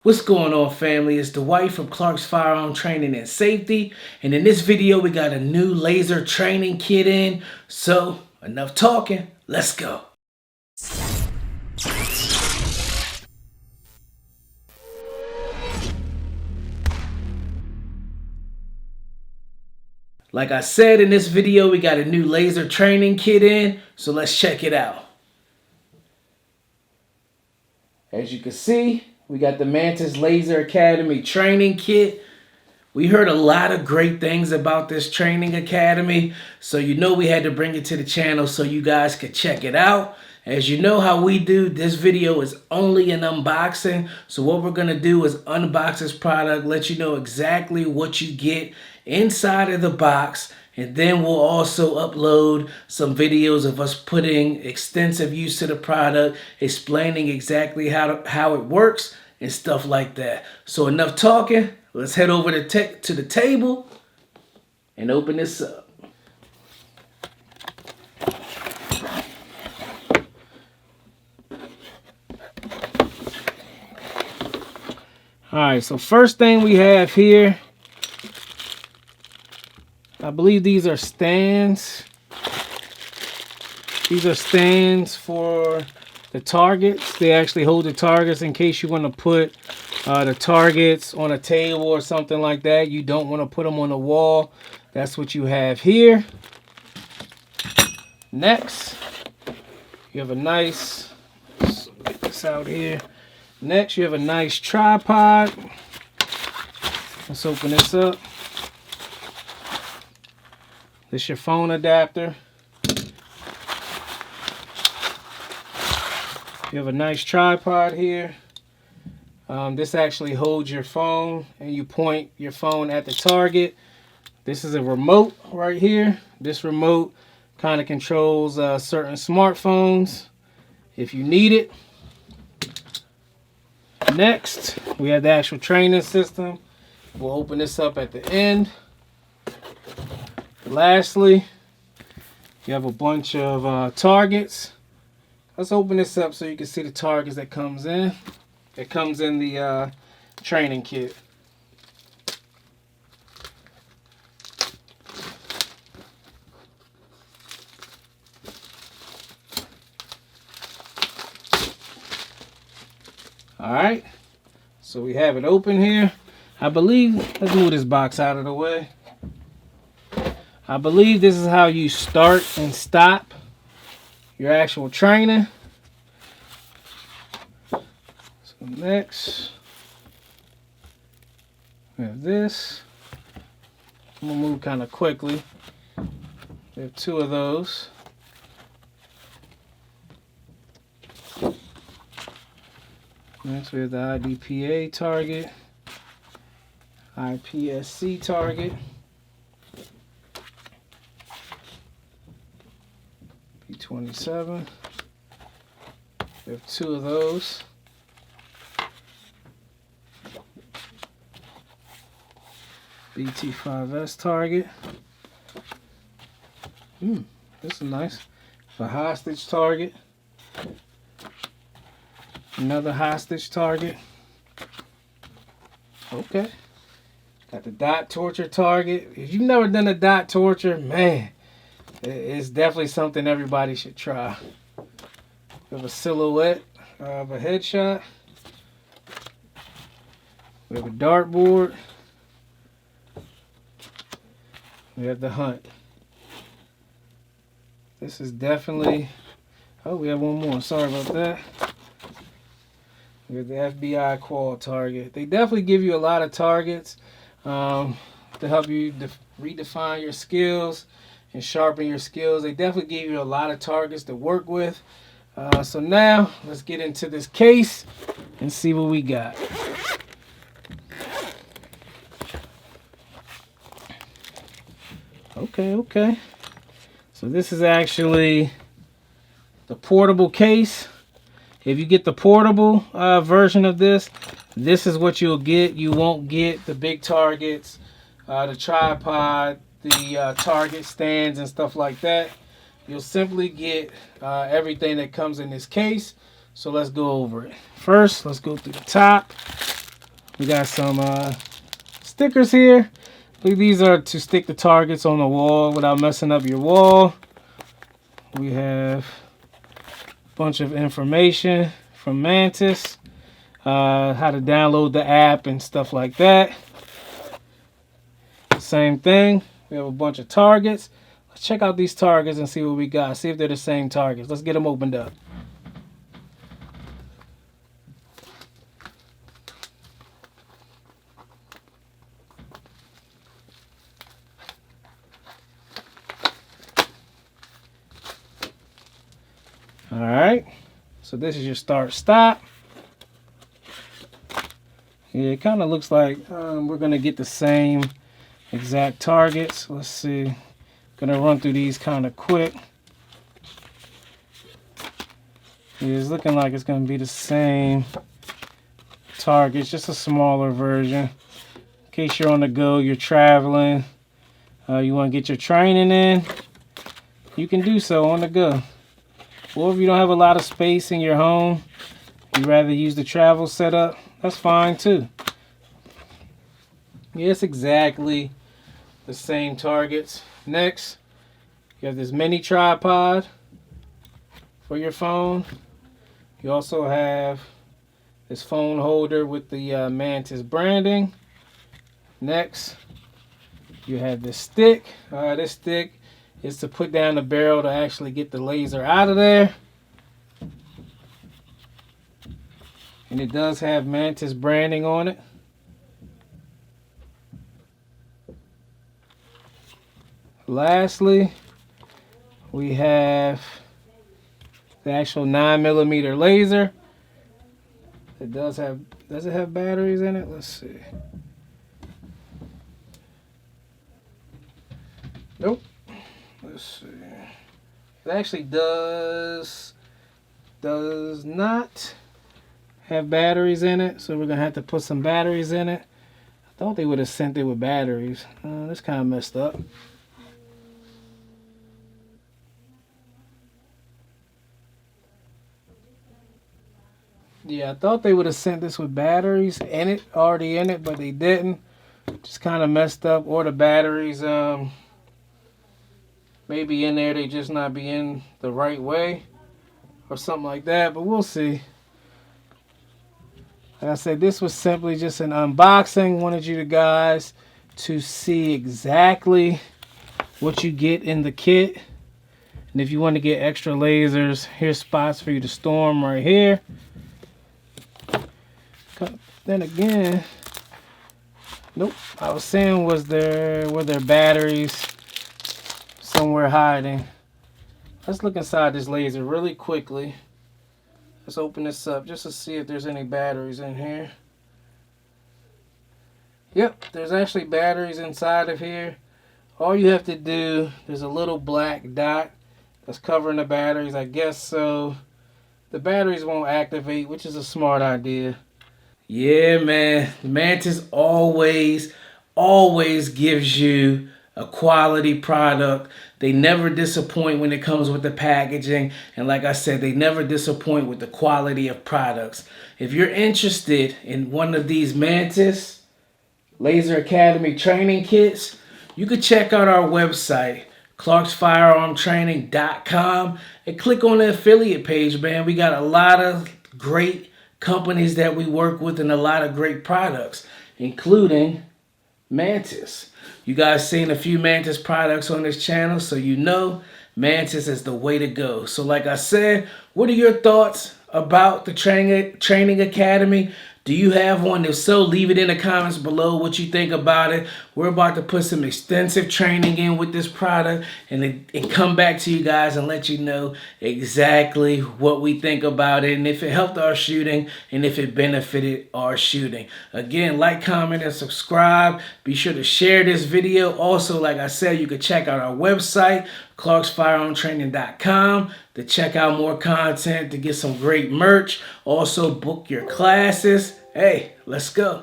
What's going on, family? It's Dwight from Clark's Firearm Training and Safety, and in this video we got a new laser training kit in. So enough talking, let's go. Like I said, in this video we got a new laser training kit in, so let's check it out. As you can see, we got the Mantis Laser Academy training kit. We heard a lot of great things about this training academy, so you know we had to bring it to the channel so you guys could check it out. As you know how we do, this video is only an unboxing, so what we're going to do is unbox this product, let you know exactly what you get inside of the box, and then we'll also upload some videos of us putting extensive use to the product, explaining exactly how it works and stuff like that. So enough talking. Let's head over to the table and open this up. Alright, so first thing we have here, I believe these are stands. These are stands for the targets. They actually hold the targets in case you want to put the targets on a table or something like that. You don't want to put them on the wall. That's what you have here. Next, you have a nice, get this out here. Next, you have a nice tripod. Let's open this up. This is your phone adapter. You have a nice tripod here. This actually holds your phone and you point your phone at the target. This is a remote right here. This remote kind of controls certain smartphones if you need it. Next, we have the actual training system. We'll open this up at the end. Lastly, you have a bunch of targets. Let's open this up so you can see the targets that comes in. It comes in the training kit. Alright, so we have it open here. I believe, let's move this box out of the way. I believe this is how you start and stop your actual training. So next, we have this. I'm gonna move kind of quickly. We have two of those. Next, we have the IDPA target, IPSC target, P27. We have two of those. BT5S target. This is nice. A hostage target. Another hostage target. Okay. Got the dot torture target. If you've never done a dot torture, man, it's definitely something everybody should try. We have a silhouette of a headshot. We have a dartboard. We have the hunt. This is definitely... Oh, we have one more. Sorry about that. We have the FBI quad target. They definitely give you a lot of targets to help you redefine your skills and sharpen your skills. They definitely give you a lot of targets to work with. So now, let's get into this case and see what we got. Okay. So this is actually the portable case. If you get the portable version of this, this is what you'll get. You won't get the big targets, the tripod, the target stands and stuff like that. You'll simply get everything that comes in this case. So let's go over it. First, let's go through the top. We got some stickers here. These are to stick the targets on the wall without messing up your wall. We have a bunch of information from Mantis, how to download the app and stuff like that. Same thing. We have a bunch of targets. Let's check out these targets and see what we got. See if they're the same targets. Let's get them opened up. All right, so this is your start stop. Yeah, it kind of looks like we're gonna get the same exact targets. Let's see, gonna run through these kind of quick. Yeah, it's looking like it's gonna be the same targets, just a smaller version. In case you're on the go, you're traveling, you want to get your training in, you can do so on the go. Or if you don't have a lot of space in your home, you'd rather use the travel setup, that's fine too. Yeah, it's exactly the same targets. Next, you have this mini tripod for your phone. You also have this phone holder with the Mantis branding. Next, you have this stick. This stick is to put down the barrel to actually get the laser out of there. And it does have Mantis branding on it. Lastly, we have the actual 9mm laser. It does it have batteries in it? Let's see. Nope. Let's see. It actually does not have batteries in it, so we're gonna have to put some batteries in it. I thought they would have sent it with batteries. That's kind of messed up. Yeah, I thought they would have sent this with batteries already in it, but they didn't. Just kind of messed up. Or the batteries maybe in there, they just not be in the right way or something like that, but we'll see. Like I said, this was simply just an unboxing. Wanted you guys to see exactly what you get in the kit. And if you want to get extra lasers, here's spots for you to store them right here. Then again, nope. I was saying, were there batteries somewhere hiding? Let's look inside this laser really quickly. Let's open this up just to see if there's any batteries in here. Yep, there's actually batteries inside of here. All you have to do, there's a little black dot that's covering the batteries, I guess, so the batteries won't activate, which is a smart idea. Yeah, man, Mantis always gives you a quality product. They never disappoint when it comes with the packaging. And like I said, they never disappoint with the quality of products. If you're interested in one of these Mantis Laser Academy training kits, you could check out our website, clarksfirearmtraining.com, and click on the affiliate page, man. We got a lot of great companies that we work with and a lot of great products, including Mantis. You guys seen a few Mantis products on this channel, so you know Mantis is the way to go. So like I said, what are your thoughts about the training academy? Do you have one? If so, leave it in the comments below what you think about it. We're about to put some extensive training in with this product and come back to you guys and let you know exactly what we think about it and if it helped our shooting and if it benefited our shooting. Again, like, comment, and subscribe. Be sure to share this video. Also, like I said, you can check out our website, clarksfirearmtraining.com, to check out more content, to get some great merch. Also, book your classes. Hey, let's go.